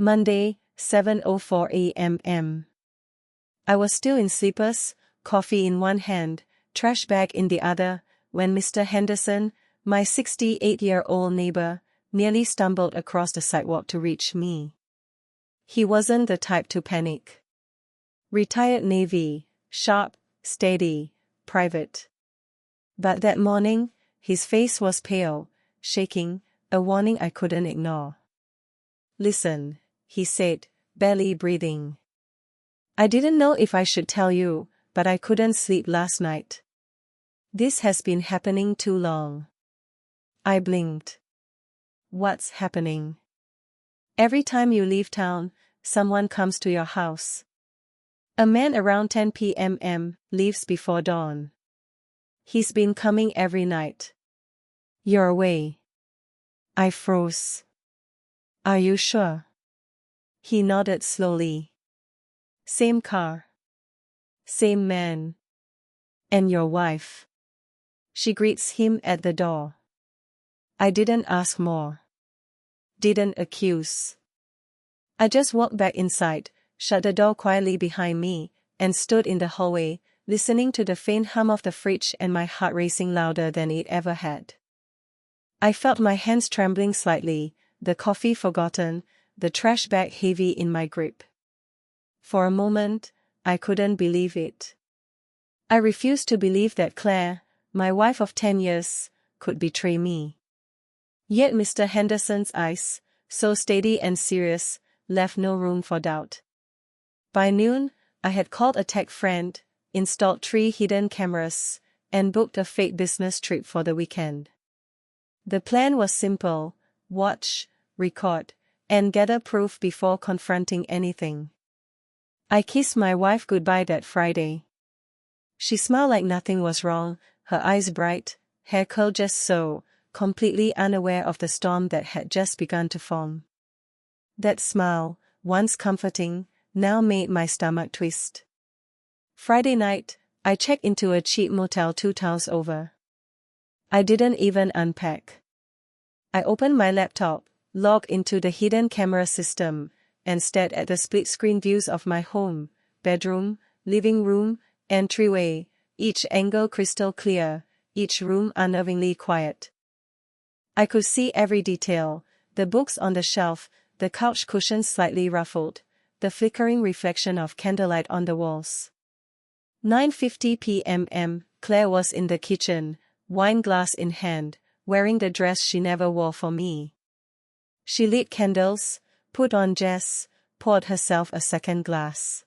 Monday, 7:04 a.m. I was still in slippers, coffee in one hand, trash bag in the other, when Mr. Henderson, my 68-year-old neighbor, nearly stumbled across the sidewalk to reach me. He wasn't the type to panic. Retired Navy, sharp, steady, private. But that morning, his face was pale, shaking, a warning I couldn't ignore. "Listen," he said, barely breathing. "I didn't know if I should tell you, but I couldn't sleep last night. This has been happening too long." I blinked. "What's happening?" "Every time you leave town, someone comes to your house. A man around 10 p.m. leaves before dawn. He's been coming every night." "You're away." I froze. "Are you sure?" He nodded slowly. "Same car. Same man. And your wife. She greets him at the door." I didn't ask more. Didn't accuse. I just walked back inside, shut the door quietly behind me, and stood in the hallway, listening to the faint hum of the fridge and my heart racing louder than it ever had. I felt my hands trembling slightly, the coffee forgotten, the trash bag heavy in my grip. For a moment, I couldn't believe it. I refused to believe that Claire, my wife of 10 years, could betray me. Yet Mr. Henderson's eyes, so steady and serious, left no room for doubt. By noon, I had called a tech friend, installed 3 hidden cameras, and booked a fake business trip for the weekend. The plan was simple: watch, record, and gather proof before confronting anything. I kissed my wife goodbye that Friday. She smiled like nothing was wrong, her eyes bright, hair curled just so, completely unaware of the storm that had just begun to form. That smile, once comforting, now made my stomach twist. Friday night, I checked into a cheap motel 2 towns over. I didn't even unpack. I opened my laptop, logged into the hidden camera system, and stared at the split-screen views of my home, bedroom, living room, entryway, each angle crystal clear, each room unnervingly quiet. I could see every detail: the books on the shelf, the couch cushions slightly ruffled, the flickering reflection of candlelight on the walls. 9:50 p.m. Claire was in the kitchen, wine glass in hand, wearing the dress she never wore for me. She lit candles, put on jazz, poured herself a second glass.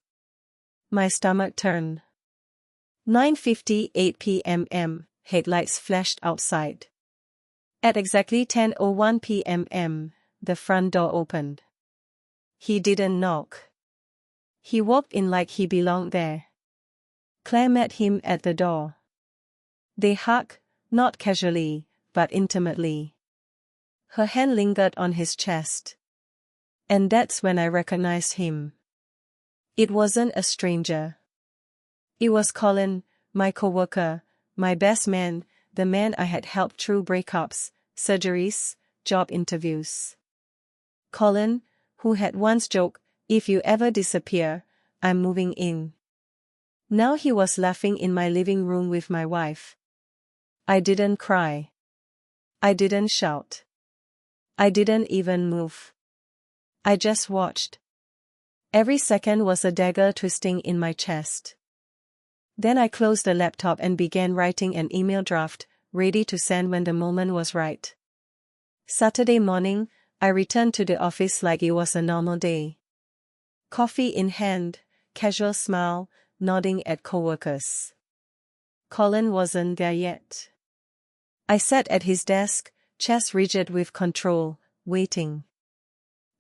My stomach turned. 9:58 p.m. Headlights flashed outside. At exactly 10:01 p.m., the front door opened. He didn't knock. He walked in like he belonged there. Claire met him at the door. They hugged, not casually, but intimately. Her hand lingered on his chest. And that's when I recognized him. It wasn't a stranger. It was Colin, my coworker, my best man, the man I had helped through breakups, surgeries, job interviews. Colin, who had once joked, "If you ever disappear, I'm moving in." Now he was laughing in my living room with my wife. I didn't cry. I didn't shout. I didn't even move. I just watched. Every second was a dagger twisting in my chest. Then I closed the laptop and began writing an email draft, ready to send when the moment was right. Saturday morning, I returned to the office like it was a normal day. Coffee in hand, casual smile, nodding at coworkers. Colin wasn't there yet. I sat at his desk, chest rigid with control, waiting.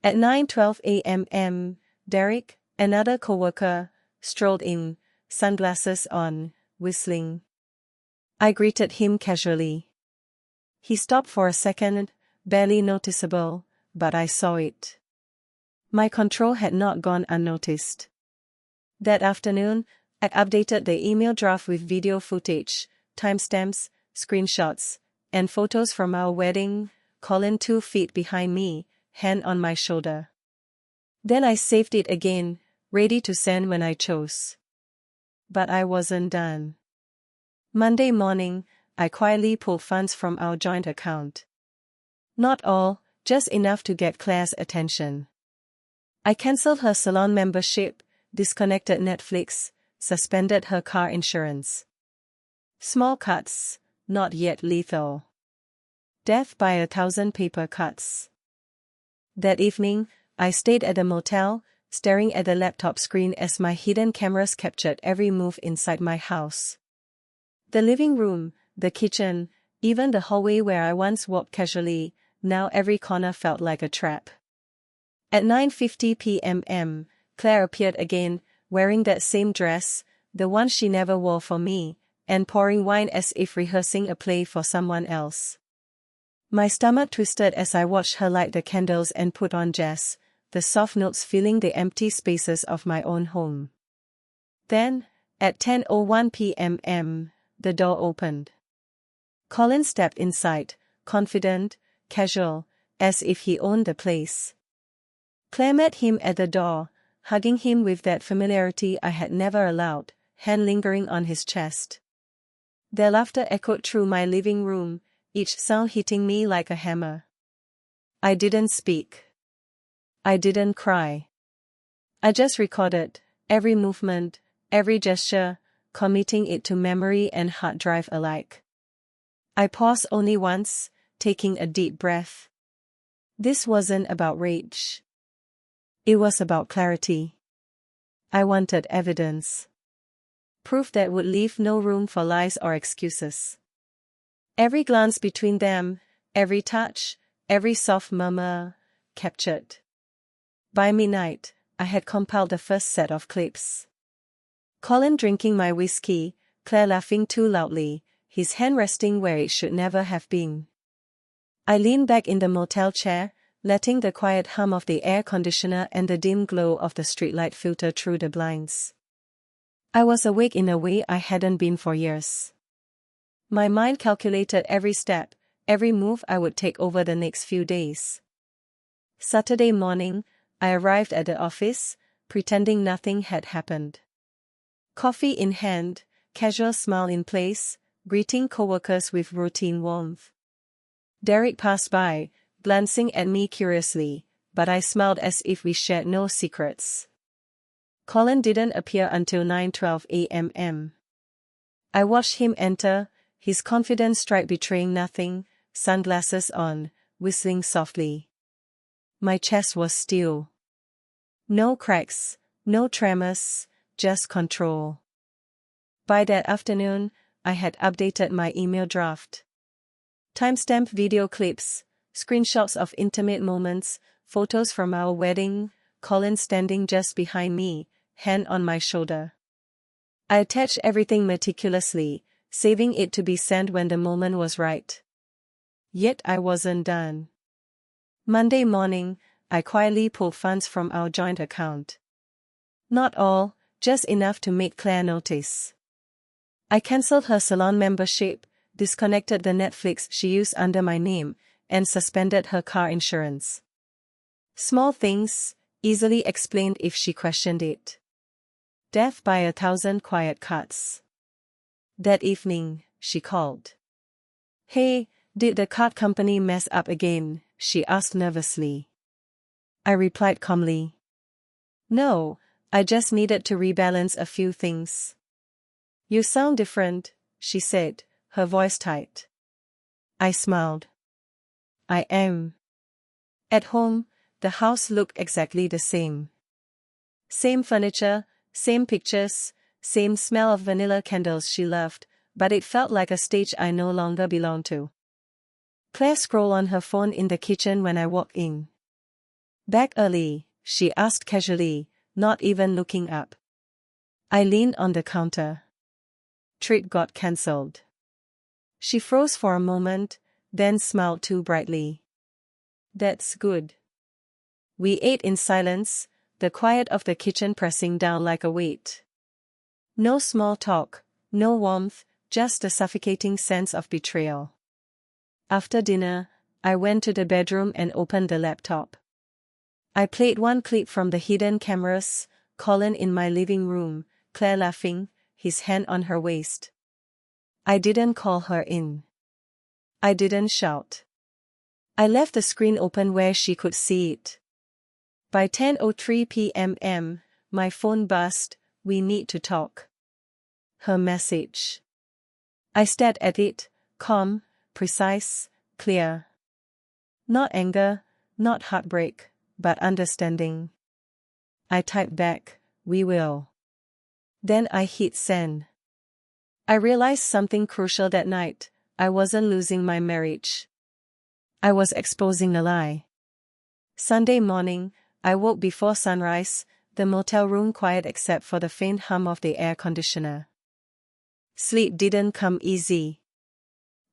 At 9:12 a.m., Derek, another coworker, strolled in, sunglasses on, whistling. I greeted him casually. He stopped for a second, barely noticeable, but I saw it. My control had not gone unnoticed. That afternoon, I updated the email draft with video footage, timestamps, screenshots, and photos from our wedding, Colin 2 feet behind me, hand on my shoulder. Then I saved it again, ready to send when I chose. But I wasn't done. Monday morning, I quietly pulled funds from our joint account. Not all, just enough to get Claire's attention. I cancelled her salon membership, disconnected Netflix, suspended her car insurance. Small cuts, not yet lethal. Death by 1,000 paper cuts. That evening, I stayed at a motel, staring at the laptop screen as my hidden cameras captured every move inside my house. The living room, the kitchen, even the hallway where I once walked casually, now every corner felt like a trap. At 9:50 p.m., Claire appeared again, wearing that same dress, the one she never wore for me, and pouring wine as if rehearsing a play for someone else. My stomach twisted as I watched her light the candles and put on jazz, the soft notes filling the empty spaces of my own home. Then, at 10:01 p.m., the door opened. Colin stepped inside, confident, casual, as if he owned the place. Claire met him at the door, hugging him with that familiarity I had never allowed, hand lingering on his chest. Their laughter echoed through my living room, each sound hitting me like a hammer. I didn't speak. I didn't cry. I just recorded every movement, every gesture, committing it to memory and hard drive alike. I paused only once, taking a deep breath. This wasn't about rage. It was about clarity. I wanted evidence. Proof that would leave no room for lies or excuses. Every glance between them, every touch, every soft murmur, captured. By midnight, I had compiled the first set of clips. Colin drinking my whiskey, Claire laughing too loudly, his hand resting where it should never have been. I leaned back in the motel chair, letting the quiet hum of the air conditioner and the dim glow of the streetlight filter through the blinds. I was awake in a way I hadn't been for years. My mind calculated every step, every move I would take over the next few days. Saturday morning, I arrived at the office, pretending nothing had happened. Coffee in hand, casual smile in place, greeting coworkers with routine warmth. Derek passed by, glancing at me curiously, but I smiled as if we shared no secrets. Colin didn't appear until 9:12 a.m. I watched him enter, his confident stride betraying nothing, sunglasses on, whistling softly. My chest was still. No cracks, no tremors, just control. By that afternoon, I had updated my email draft. Timestamp video clips, screenshots of intimate moments, photos from our wedding, Colin standing just behind me, hand on my shoulder. I attached everything meticulously, saving it to be sent when the moment was right. Yet I wasn't done. Monday morning, I quietly pulled funds from our joint account. Not all, just enough to make Claire notice. I cancelled her salon membership, disconnected the Netflix she used under my name, and suspended her car insurance. Small things, easily explained if she questioned it. Death by 1,000 quiet cuts. That evening, she called. Hey, did the card company mess up again? She asked nervously. I replied calmly. No, I just needed to rebalance a few things. You sound different, she said, her voice tight. I smiled. I am. At home, the house looked exactly the same. Same furniture, same pictures, same smell of vanilla candles she loved, but it felt like a stage I no longer belonged to. Claire scrolled on her phone in the kitchen when I walked in. Back early, she asked casually, not even looking up. I leaned on the counter. Trip got cancelled. She froze for a moment, then smiled too brightly. That's good. We ate in silence, the quiet of the kitchen pressing down like a weight. No small talk, no warmth, just a suffocating sense of betrayal. After dinner, I went to the bedroom and opened the laptop. I played one clip from the hidden cameras, Colin in my living room, Claire laughing, his hand on her waist. I didn't call her in. I didn't shout. I left the screen open where she could see it. By 10:03 p.m., my phone buzzed. We need to talk. Her message. I stared at it, calm, precise, clear. Not anger, not heartbreak, but understanding. I typed back, we will. Then I hit send. I realized something crucial that night. I wasn't losing my marriage. I was exposing a lie. Sunday morning, I woke before sunrise, the motel room quiet except for the faint hum of the air conditioner. Sleep didn't come easy.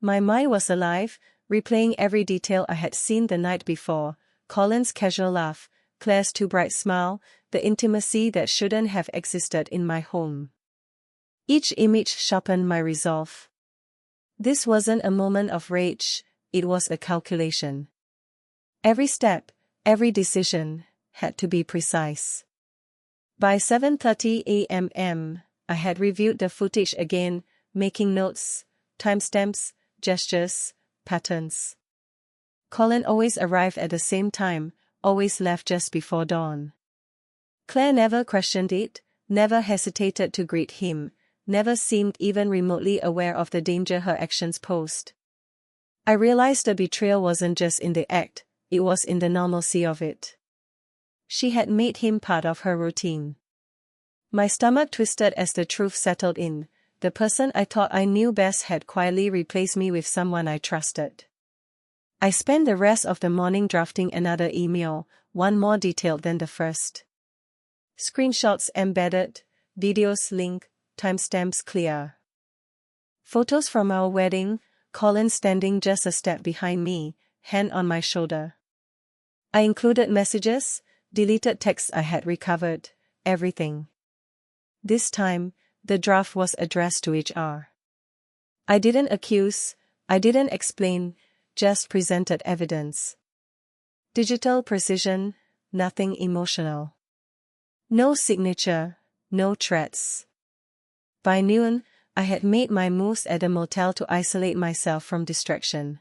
My mind was alive, replaying every detail I had seen the night before, Colin's casual laugh, Claire's too bright smile, the intimacy that shouldn't have existed in my home. Each image sharpened my resolve. This wasn't a moment of rage, it was a calculation. Every step, every decision, had to be precise. By 7:30 a.m., I had reviewed the footage again, making notes, timestamps, gestures, patterns. Colin always arrived at the same time, always left just before dawn. Claire never questioned it, never hesitated to greet him, never seemed even remotely aware of the danger her actions posed. I realized the betrayal wasn't just in the act, it was in the normalcy of it. She had made him part of her routine. My stomach twisted as the truth settled in. The person I thought I knew best had quietly replaced me with someone I trusted. I spent the rest of the morning drafting another email, one more detailed than the first. Screenshots embedded, videos linked, timestamps clear. Photos from our wedding, Colin standing just a step behind me, hand on my shoulder. I included messages, deleted texts I had recovered, everything. This time, the draft was addressed to HR. I didn't accuse, I didn't explain, just presented evidence. Digital precision, nothing emotional. No signature, no threats. By noon, I had made my moves at the motel to isolate myself from distraction.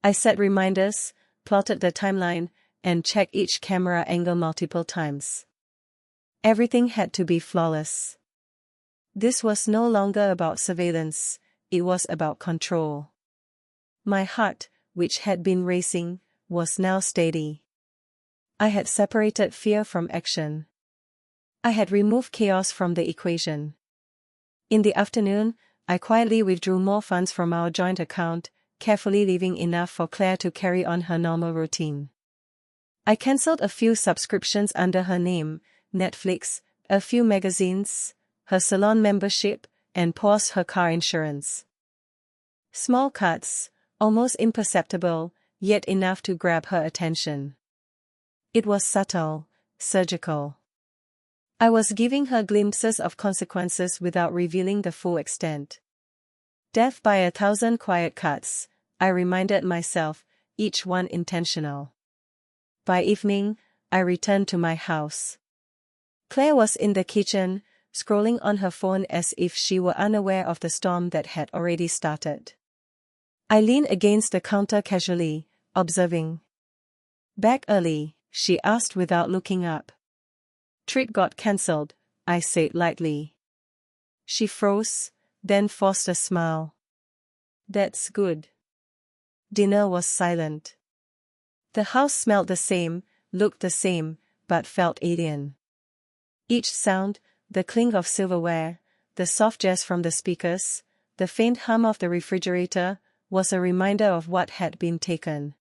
I set reminders, plotted the timeline, and checked each camera angle multiple times. Everything had to be flawless. This was no longer about surveillance, it was about control. My heart, which had been racing, was now steady. I had separated fear from action. I had removed chaos from the equation. In the afternoon, I quietly withdrew more funds from our joint account, carefully leaving enough for Claire to carry on her normal routine. I cancelled a few subscriptions under her name, Netflix, a few magazines, her salon membership, and paused her car insurance. Small cuts, almost imperceptible, yet enough to grab her attention. It was subtle, surgical. I was giving her glimpses of consequences without revealing the full extent. Death by 1,000 quiet cuts, I reminded myself, each one intentional. By evening, I returned to my house. Claire was in the kitchen, scrolling on her phone as if she were unaware of the storm that had already started. I leaned against the counter casually, observing. "Back early?" she asked without looking up. "Trip got cancelled," I said lightly. She froze, then forced a smile. "That's good." Dinner was silent. The house smelled the same, looked the same, but felt alien. Each sound, the clink of silverware, the soft jazz from the speakers, the faint hum of the refrigerator, was a reminder of what had been taken.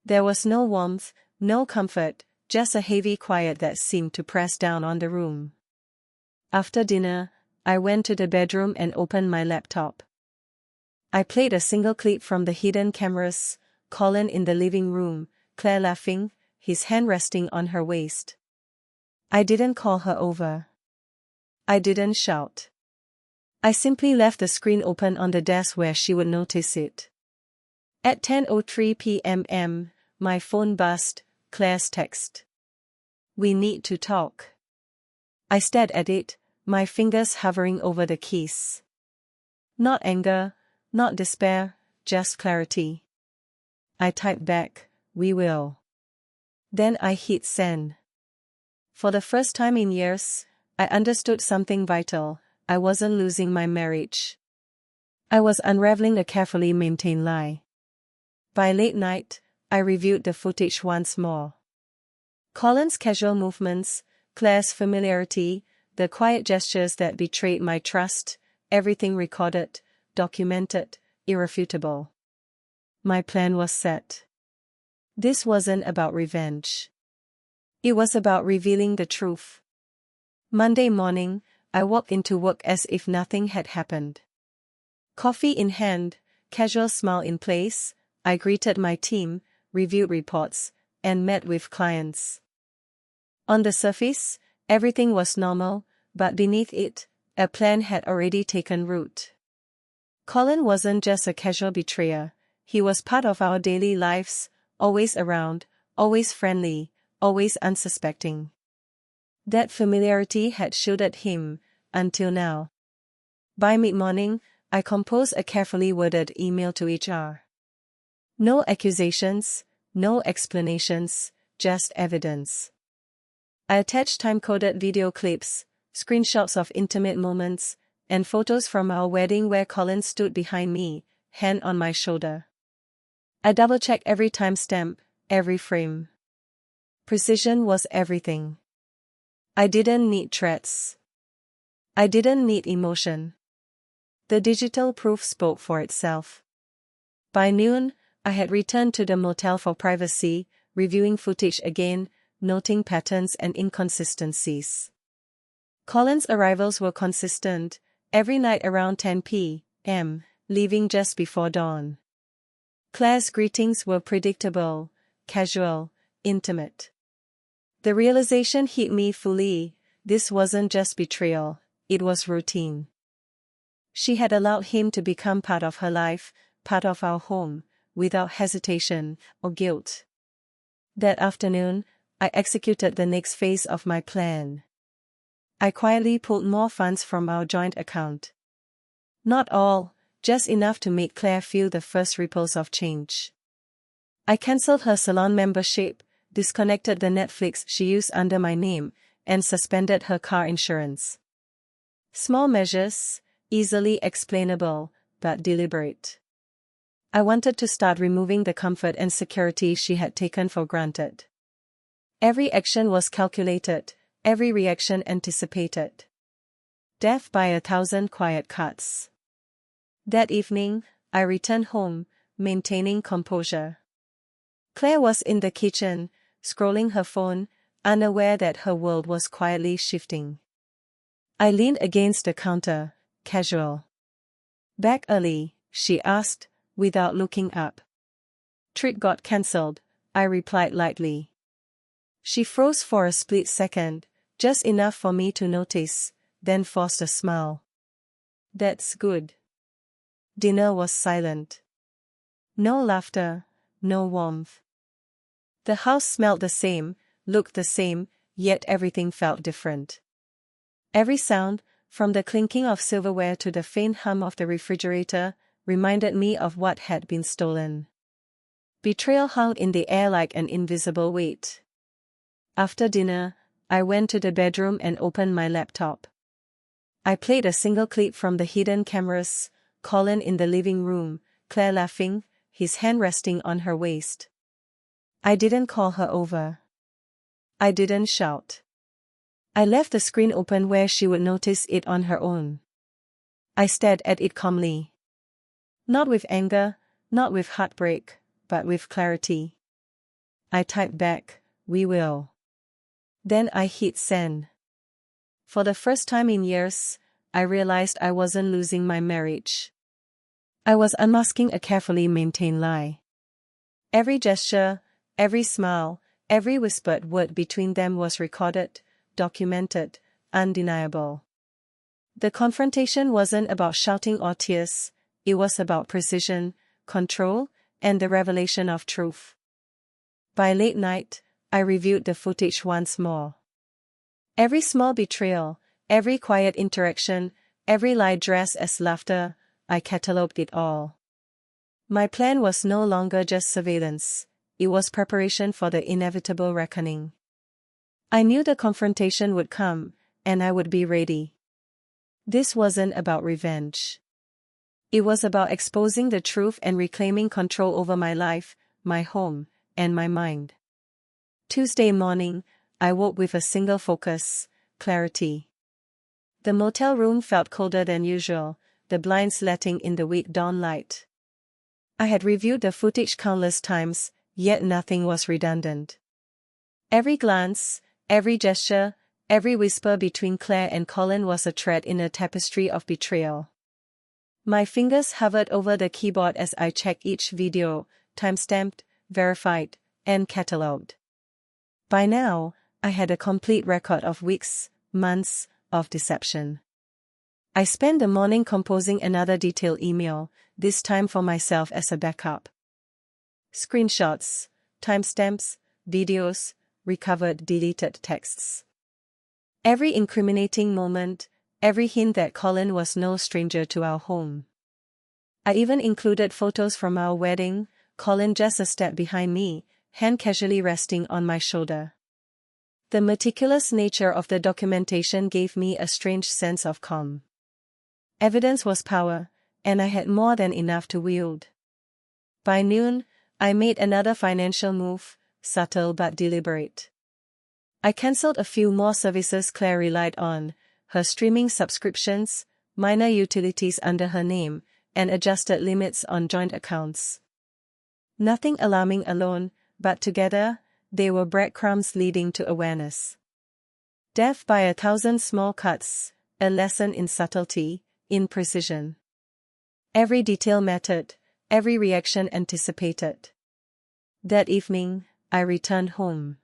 There was no warmth, no comfort, just a heavy quiet that seemed to press down on the room. After dinner, I went to the bedroom and opened my laptop. I played a single clip from the hidden cameras, Colin in the living room, Claire laughing, his hand resting on her waist. I didn't call her over. I didn't shout. I simply left the screen open on the desk where she would notice it. At 10:03 p.m., my phone buzzed, Claire's text. We need to talk. I stared at it, my fingers hovering over the keys. Not anger, not despair, just clarity. I typed back, we will. Then I hit send. For the first time in years, I understood something vital. I wasn't losing my marriage. I was unraveling a carefully maintained lie. By late night, I reviewed the footage once more. Colin's casual movements, Claire's familiarity, the quiet gestures that betrayed my trust, everything recorded, documented, irrefutable. My plan was set. This wasn't about revenge. It was about revealing the truth. Monday morning, I walked into work as if nothing had happened. Coffee in hand, casual smile in place, I greeted my team, reviewed reports, and met with clients. On the surface, everything was normal, but beneath it, a plan had already taken root. Colin wasn't just a casual betrayer, he was part of our daily lives, always around, always friendly, always unsuspecting. That familiarity had shielded him, until now. By mid-morning, I composed a carefully worded email to HR. No accusations, no explanations, just evidence. I attached time-coded video clips, screenshots of intimate moments, and photos from our wedding where Colin stood behind me, hand on my shoulder. I double-checked every timestamp, every frame. Precision was everything. I didn't need threats. I didn't need emotion. The digital proof spoke for itself. By noon, I had returned to the motel for privacy, reviewing footage again, noting patterns and inconsistencies. Colin's arrivals were consistent, every night around 10 p.m., leaving just before dawn. Claire's greetings were predictable, casual, intimate. The realization hit me fully, this wasn't just betrayal, it was routine. She had allowed him to become part of her life, part of our home, without hesitation or guilt. That afternoon, I executed the next phase of my plan. I quietly pulled more funds from our joint account. Not all, just enough to make Claire feel the first ripples of change. I cancelled her salon membership, disconnected the Netflix she used under my name, and suspended her car insurance. Small measures, easily explainable, but deliberate. I wanted to start removing the comfort and security she had taken for granted. Every action was calculated, every reaction anticipated. Death by 1,000 quiet cuts. That evening, I returned home, maintaining composure. Claire was in the kitchen, scrolling her phone, unaware that her world was quietly shifting. I leaned against the counter, casual. Back early, she asked, without looking up. Trip got cancelled, I replied lightly. She froze for a split second, just enough for me to notice, then forced a smile. That's good. Dinner was silent. No laughter, no warmth. The house smelled the same, looked the same, yet everything felt different. Every sound, from the clinking of silverware to the faint hum of the refrigerator, reminded me of what had been stolen. Betrayal hung in the air like an invisible weight. After dinner, I went to the bedroom and opened my laptop. I played a single clip from the hidden cameras, Colin in the living room, Claire laughing, his hand resting on her waist. I didn't call her over. I didn't shout. I left the screen open where she would notice it on her own. I stared at it calmly. Not with anger, not with heartbreak, but with clarity. I typed back, we will. Then I hit send. For the first time in years, I realized I wasn't losing my marriage. I was unmasking a carefully maintained lie. Every gesture, every smile, every whispered word between them was recorded, documented, undeniable. The confrontation wasn't about shouting or tears, it was about precision, control, and the revelation of truth. By late night, I reviewed the footage once more. Every small betrayal, every quiet interaction, every lie dressed as laughter, I catalogued it all. My plan was no longer just surveillance, it was preparation for the inevitable reckoning. I knew the confrontation would come, and I would be ready. This wasn't about revenge. It was about exposing the truth and reclaiming control over my life, my home, and my mind. Tuesday morning, I woke with a single focus: clarity. The motel room felt colder than usual, the blinds letting in the weak dawn light. I had reviewed the footage countless times, yet nothing was redundant. Every glance, every gesture, every whisper between Claire and Colin was a thread in a tapestry of betrayal. My fingers hovered over the keyboard as I checked each video, time-stamped, verified, and catalogued. By now, I had a complete record of weeks, months, of deception. I spent the morning composing another detailed email, this time for myself as a backup. Screenshots, timestamps, videos, recovered deleted texts. Every incriminating moment, every hint that Colin was no stranger to our home. I even included photos from our wedding, Colin just a step behind me, hand casually resting on my shoulder. The meticulous nature of the documentation gave me a strange sense of calm. Evidence was power, and I had more than enough to wield. By noon, I made another financial move, subtle but deliberate. I cancelled a few more services Claire relied on, her streaming subscriptions, minor utilities under her name, and adjusted limits on joint accounts. Nothing alarming alone, but together, they were breadcrumbs leading to awareness. Death by 1,000 small cuts, a lesson in subtlety, in precision. Every detail mattered, every reaction anticipated. That evening, I returned home.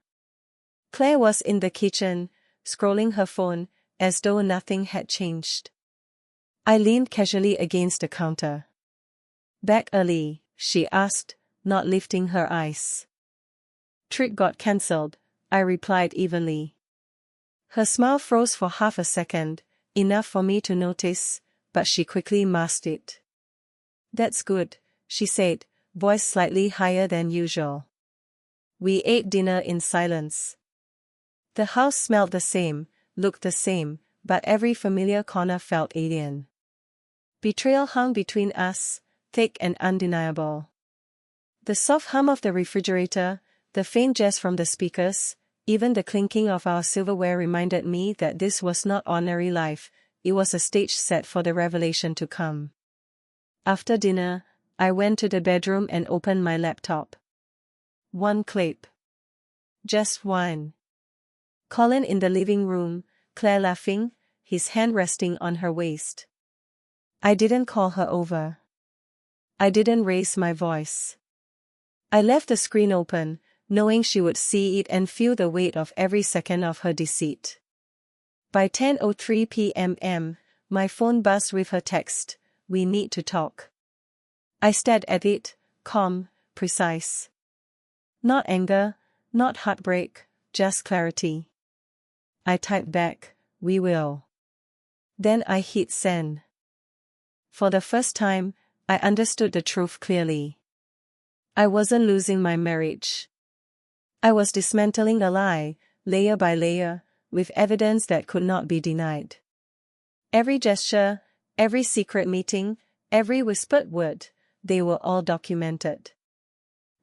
Claire was in the kitchen, scrolling her phone, as though nothing had changed. I leaned casually against the counter. "Back early?" she asked, not lifting her eyes. "Trick got cancelled," I replied evenly. Her smile froze for half a second, enough for me to notice, but she quickly masked it. "That's good," she said, voice slightly higher than usual. We ate dinner in silence. The house smelled the same, looked the same, but every familiar corner felt alien. Betrayal hung between us, thick and undeniable. The soft hum of the refrigerator, the faint jazz from the speakers, even the clinking of our silverware reminded me that this was not ordinary life, it was a stage set for the revelation to come. After dinner, I went to the bedroom and opened my laptop. One clip. Just one. Colin in the living room, Claire laughing, his hand resting on her waist. I didn't call her over. I didn't raise my voice. I left the screen open, knowing she would see it and feel the weight of every second of her deceit. By 10:03 p.m., my phone buzzed with her text, "We need to talk." I stared at it, calm, precise. Not anger, not heartbreak, just clarity. I typed back, "We will." Then I hit send. For the first time, I understood the truth clearly. I wasn't losing my marriage. I was dismantling a lie, layer by layer, with evidence that could not be denied. Every gesture, every secret meeting, every whispered word, they were all documented.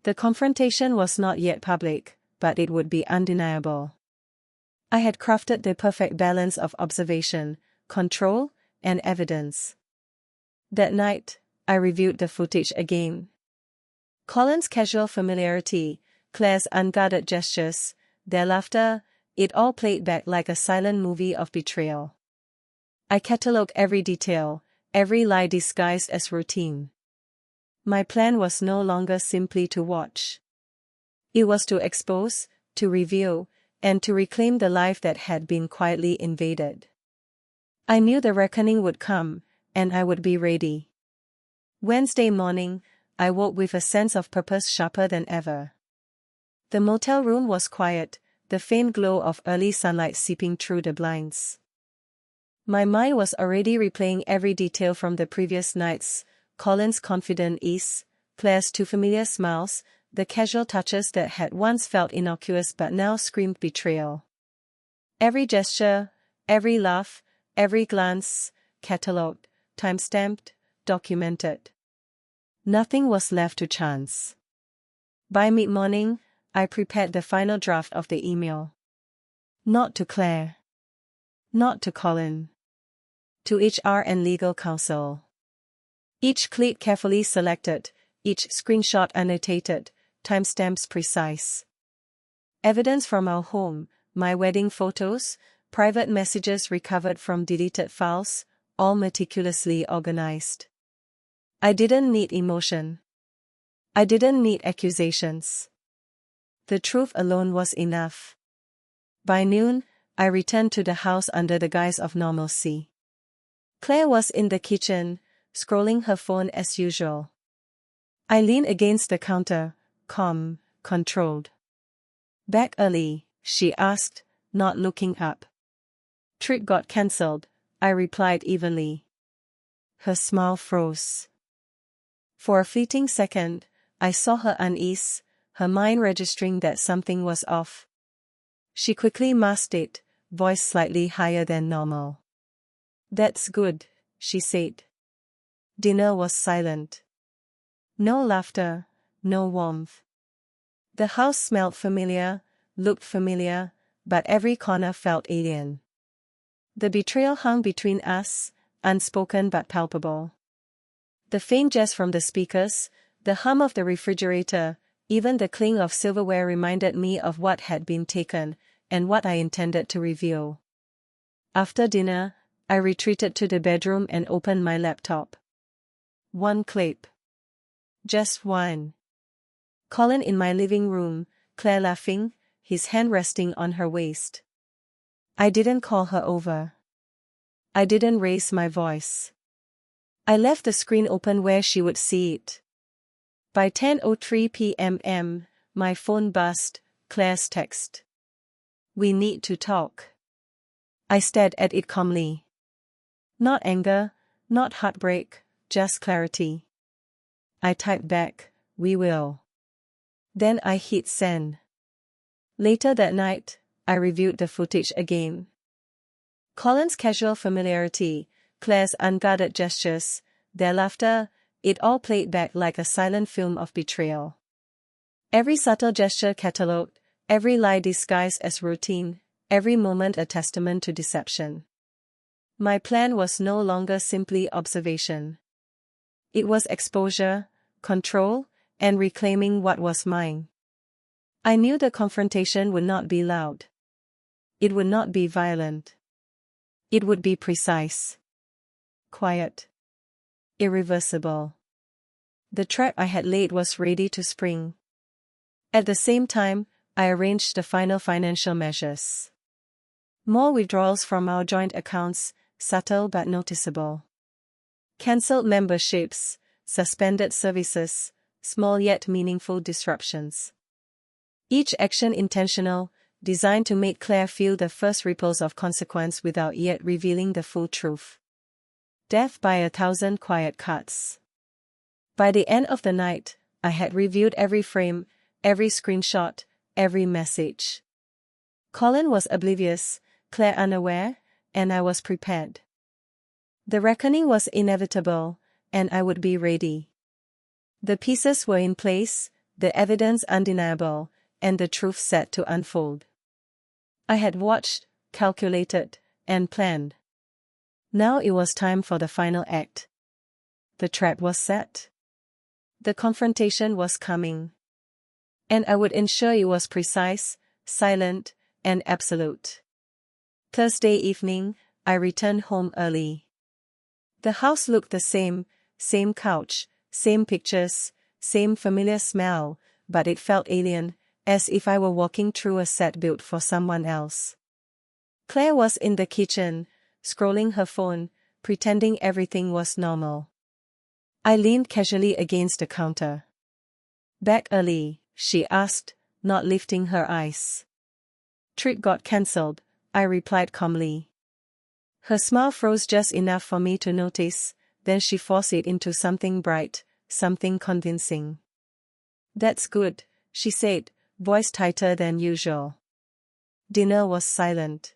The confrontation was not yet public, but it would be undeniable. I had crafted the perfect balance of observation, control, and evidence. That night, I reviewed the footage again. Colin's casual familiarity, Claire's unguarded gestures, their laughter, it all played back like a silent movie of betrayal. I catalogued every detail, every lie disguised as routine. My plan was no longer simply to watch. It was to expose, to reveal, and to reclaim the life that had been quietly invaded. I knew the reckoning would come, and I would be ready. Wednesday morning, I woke with a sense of purpose sharper than ever. The motel room was quiet, the faint glow of early sunlight seeping through the blinds. My mind was already replaying every detail from the previous nights: Colin's confident ease, Claire's too familiar smiles, the casual touches that had once felt innocuous but now screamed betrayal. Every gesture, every laugh, every glance, catalogued, time-stamped, documented. Nothing was left to chance. By mid-morning, I prepared the final draft of the email. Not to Claire. Not to Colin. To HR and legal counsel. Each click carefully selected, each screenshot annotated, timestamps precise. Evidence from our home, my wedding photos, private messages recovered from deleted files, all meticulously organized. I didn't need emotion. I didn't need accusations. The truth alone was enough. By noon, I returned to the house under the guise of normalcy. Claire was in the kitchen, scrolling her phone as usual. I leaned against the counter, calm, controlled. Back early, she asked, not looking up. Trip got cancelled, I replied evenly. Her smile froze. For a fleeting second, I saw her unease, her mind registering that something was off. She quickly masked it, voice slightly higher than normal. That's good, she said. Dinner was silent. No laughter, no warmth. The house smelled familiar, looked familiar, but every corner felt alien. The betrayal hung between us, unspoken but palpable. The faint jazz from the speakers, the hum of the refrigerator, even the cling of silverware reminded me of what had been taken, and what I intended to reveal. After dinner, I retreated to the bedroom and opened my laptop. One clip. Just one. Colin in my living room, Claire laughing, his hand resting on her waist. I didn't call her over. I didn't raise my voice. I left the screen open where she would see it. By 10:03 p.m., my phone buzzed, Claire's text. We need to talk. I stared at it calmly. Not anger, not heartbreak, just clarity. I typed back, we will. Then I hit send. Later that night, I reviewed the footage again. Colin's casual familiarity, Claire's unguarded gestures, their laughter, it all played back like a silent film of betrayal. Every subtle gesture catalogued, every lie disguised as routine, every moment a testament to deception. My plan was no longer simply observation. It was exposure, control, and reclaiming what was mine. I knew the confrontation would not be loud. It would not be violent. It would be precise. Quiet. Irreversible. The trap I had laid was ready to spring. At the same time, I arranged the final financial measures. More withdrawals from our joint accounts, subtle but noticeable. Cancelled memberships, suspended services, small yet meaningful disruptions. Each action intentional, designed to make Claire feel the first ripples of consequence without yet revealing the full truth. Death by 1,000 quiet cuts. By the end of the night, I had reviewed every frame, every screenshot, every message. Colin was oblivious, Claire unaware, and I was prepared. The reckoning was inevitable, and I would be ready. The pieces were in place, the evidence undeniable, and the truth set to unfold. I had watched, calculated, and planned. Now it was time for the final act. The trap was set. The confrontation was coming. And I would ensure it was precise, silent, and absolute. Thursday evening, I returned home early. The house looked the same couch, same pictures, same familiar smell, but it felt alien, as if I were walking through a set built for someone else. Claire was in the kitchen, scrolling her phone, pretending everything was normal. I leaned casually against the counter. Back early, she asked, not lifting her eyes. "Trip got cancelled," I replied calmly. Her smile froze just enough for me to notice, then she forced it into something bright, something convincing. "That's good," she said, voice tighter than usual. Dinner was silent.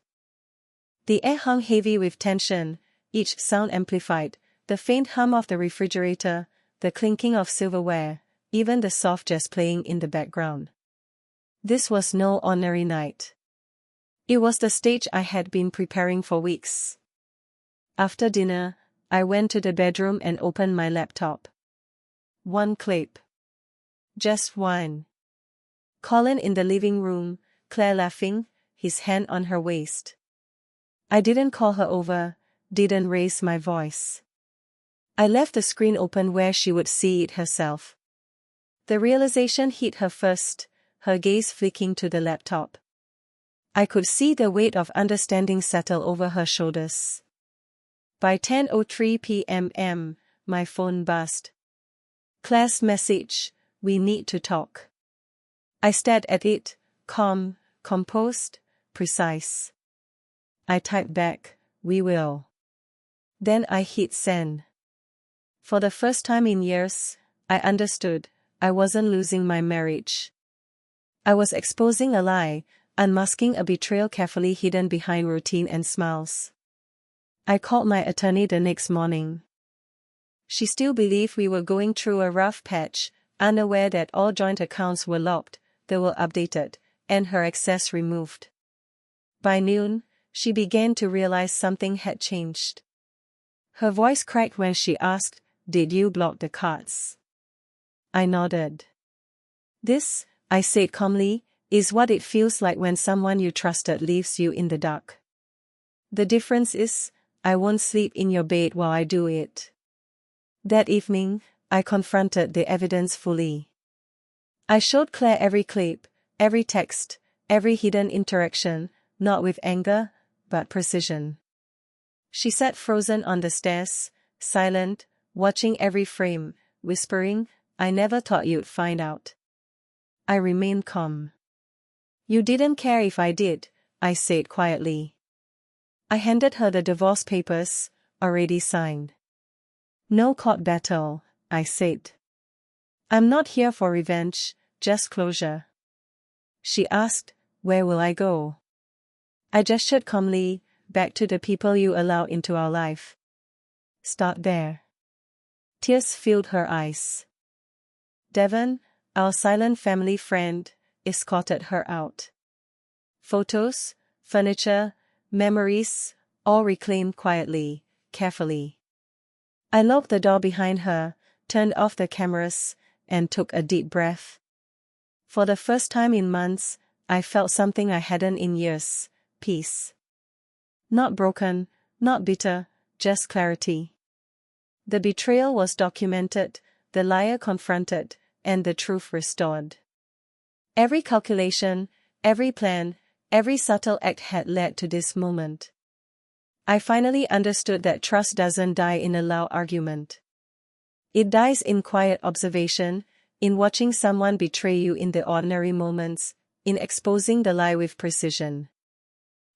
The air hung heavy with tension, each sound amplified, the faint hum of the refrigerator, the clinking of silverware, even the soft jazz playing in the background. This was no ordinary night. It was the stage I had been preparing for weeks. After dinner, I went to the bedroom and opened my laptop. One clip. Just one. Colin in the living room, Claire laughing, his hand on her waist. I didn't call her over, didn't raise my voice. I left the screen open where she would see it herself. The realization hit her first, her gaze flicking to the laptop. I could see the weight of understanding settle over her shoulders. By 10:03 p.m., my phone buzzed. "Claire's message, we need to talk." I stared at it, calm, composed, precise. I typed back, "We will." Then I hit send. For the first time in years, I understood, I wasn't losing my marriage. I was exposing a lie, unmasking a betrayal carefully hidden behind routine and smiles. I called my attorney the next morning. She still believed we were going through a rough patch, unaware that all joint accounts were locked, they were updated, and her access removed. By noon, she began to realize something had changed. Her voice cracked when she asked, "Did you block the cards?" I nodded. "This," I said calmly, "is what it feels like when someone you trusted leaves you in the dark. The difference is, I won't sleep in your bed while I do it." That evening, I confronted the evidence fully. I showed Claire every clip, every text, every hidden interaction, not with anger, but precision. She sat frozen on the stairs, silent, watching every frame, whispering, "I never thought you'd find out." I remained calm. "You didn't care if I did," I said quietly. I handed her the divorce papers, already signed. "No court battle," I said. "I'm not here for revenge, just closure." She asked, "Where will I go?" I gestured calmly, "Back to the people you allow into our life." "Start there." Tears filled her eyes. Devon, our silent family friend, escorted her out. Photos, furniture, memories, all reclaimed quietly, carefully. I locked the door behind her, turned off the cameras, and took a deep breath. For the first time in months, I felt something I hadn't in years: peace. Not broken, not bitter, just clarity. The betrayal was documented, the liar confronted, and the truth restored. Every calculation, every plan, every subtle act had led to this moment. I finally understood that trust doesn't die in a loud argument. It dies in quiet observation, in watching someone betray you in the ordinary moments, in exposing the lie with precision.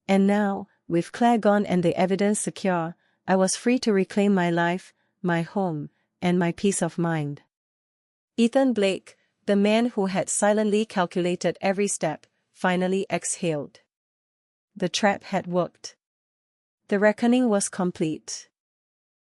And now, with Claire gone and the evidence secure, I was free to reclaim my life, my home, and my peace of mind. Ethan Blake, the man who had silently calculated every step, finally exhaled. The trap had worked. The reckoning was complete.